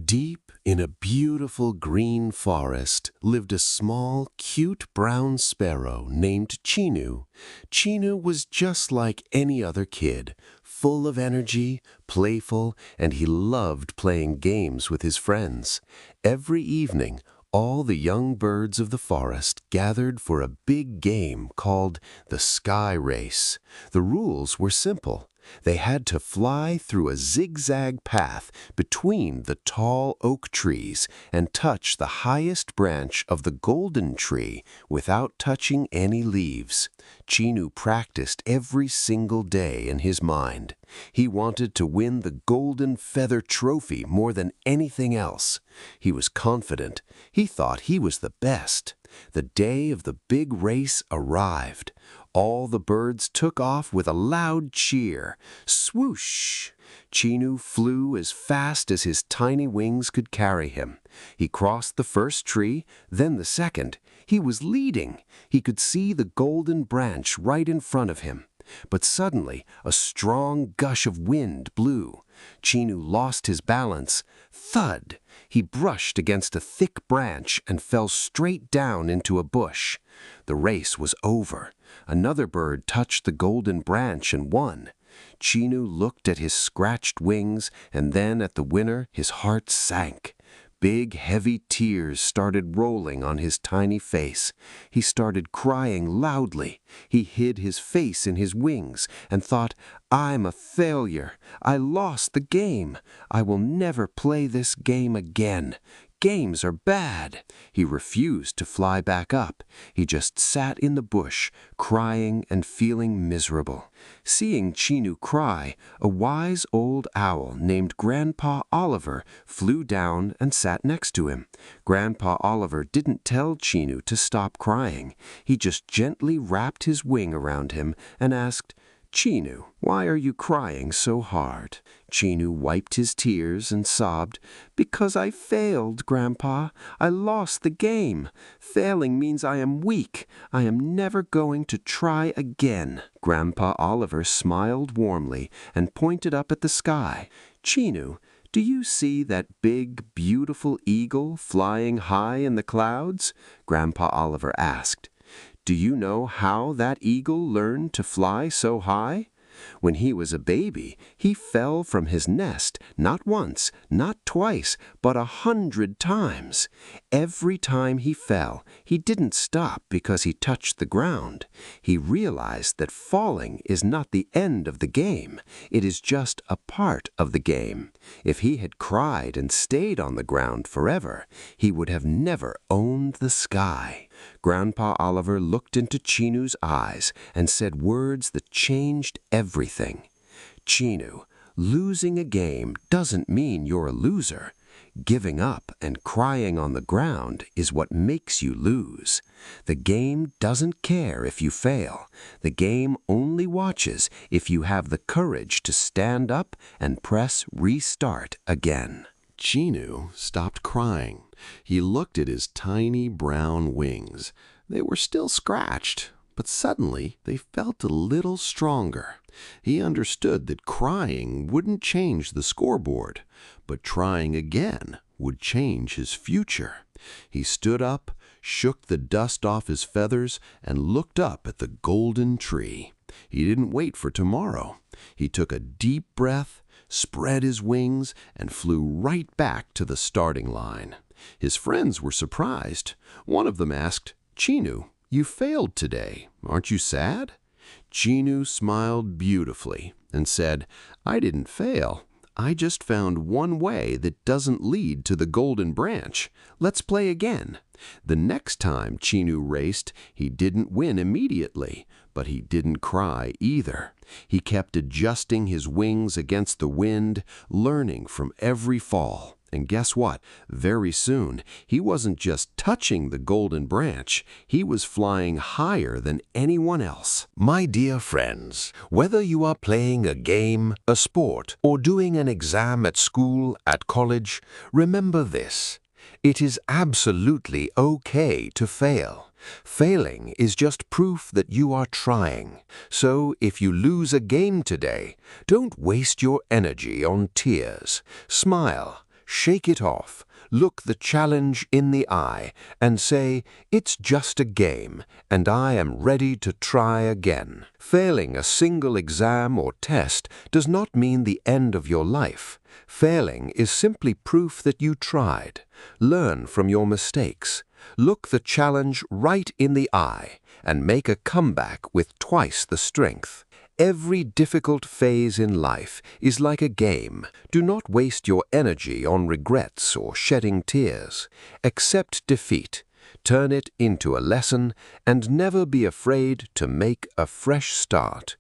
Deep in a beautiful green forest lived a small, cute brown sparrow named Chinu. Chinu was just like any other kid, full of energy, playful, and he loved playing games with his friends. Every evening, all the young birds of the forest gathered for a big game called the Sky Race. The rules were simple. They had to fly through a zigzag path between the tall oak trees and touch the highest branch of the golden tree without touching any leaves. Chinu practiced every single day in his mind. He wanted to win the golden feather trophy more than anything else. He was confident. He thought he was the best. The day of the big race arrived. All the birds took off with a loud cheer. Swoosh! Chinu flew as fast as his tiny wings could carry him. He crossed the first tree, then the second. He was leading. He could see the golden branch right in front of him. But suddenly, a strong gush of wind blew. Chinu lost his balance. Thud! He brushed against a thick branch and fell straight down into a bush. The race was over. Another bird touched the golden branch and won. Chinu looked at his scratched wings and then at the winner. His heart sank. Big, heavy tears started rolling on his tiny face. He started crying loudly. He hid his face in his wings and thought, "I'm a failure. I lost the game. I will never play this game again. Games are bad." He refused to fly back up. He just sat in the bush, crying and feeling miserable. Seeing Chinu cry, a wise old owl named Grandpa Oliver flew down and sat next to him. Grandpa Oliver didn't tell Chinu to stop crying. He just gently wrapped his wing around him and asked, "Chinu, why are you crying so hard?" Chinu wiped his tears and sobbed, "Because I failed, Grandpa. I lost the game. Failing means I am weak. I am never going to try again." Grandpa Oliver smiled warmly and pointed up at the sky. "Chinu, do you see that big, beautiful eagle flying high in the clouds?" Grandpa Oliver asked. "Do you know how that eagle learned to fly so high? When he was a baby, he fell from his nest not once, not twice, but 100 times. Every time he fell, he didn't stop because he touched the ground. He realized that falling is not the end of the game. It is just a part of the game. If he had cried and stayed on the ground forever, he would have never owned the sky." Grandpa Oliver looked into Chinu's eyes and said words that changed everything. "Chinu, losing a game doesn't mean you're a loser. Giving up and crying on the ground is what makes you lose. The game doesn't care if you fail. The game only watches if you have the courage to stand up and press restart again." Chinu stopped crying. He looked at his tiny brown wings. They were still scratched, but suddenly they felt a little stronger. He understood that crying wouldn't change the scoreboard, but trying again would change his future. He stood up, shook the dust off his feathers, and looked up at the golden tree. He didn't wait for tomorrow. He took a deep breath, spread his wings, and flew right back to the starting line. His friends were surprised. One of them asked, "Chinu, you failed today. Aren't you sad?" Chinu smiled beautifully and said, "I didn't fail. I just found one way that doesn't lead to the golden branch. Let's play again." The next time Chinu raced, he didn't win immediately, but he didn't cry either. He kept adjusting his wings against the wind, learning from every fall. And guess what? Very soon, he wasn't just touching the golden branch, he was flying higher than anyone else. My dear friends, whether you are playing a game, a sport, or doing an exam at school, at college, remember this. It is absolutely okay to fail. Failing is just proof that you are trying. So if you lose a game today, don't waste your energy on tears. Smile. Shake it off. Look the challenge in the eye and say, "It's just a game, and I am ready to try again." Failing a single exam or test does not mean the end of your life. Failing is simply proof that you tried. Learn from your mistakes. Look the challenge right in the eye and make a comeback with twice the strength. Every difficult phase in life is like a game. Do not waste your energy on regrets or shedding tears. Accept defeat, turn it into a lesson, and never be afraid to make a fresh start.